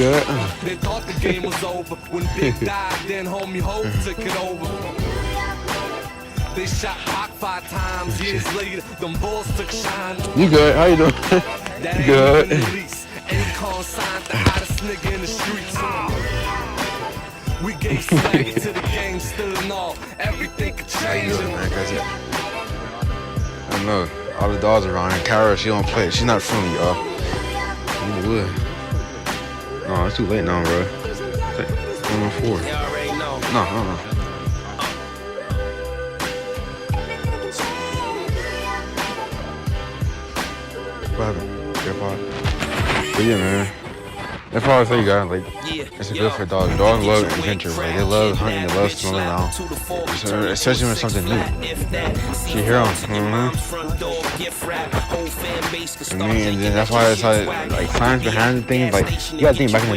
Good. They thought the game was over when Big died, then homie Hope took it over. They shot Rock 5 times. Years later, them Bulls took shine. You good? How you doing? That ain't Good. even the least. Ain't consigned the hottest nigga in the streets. We gave swag to the game, still and all. Everything could How you change. doing, man? I don't know. All the dogs around here. Kara, she don't play. She's not friendly, y'all. You would. No, it's too late now, bro. It's like 1:04. No. What happened? But yeah, man. That's all I say, guys. Like, it's good for dogs. Dogs love adventure. Like, they love hunting. They love smelling around. Especially when it's something new. She hear them. And then that's why it's like science behind the things. Like, you gotta think back in the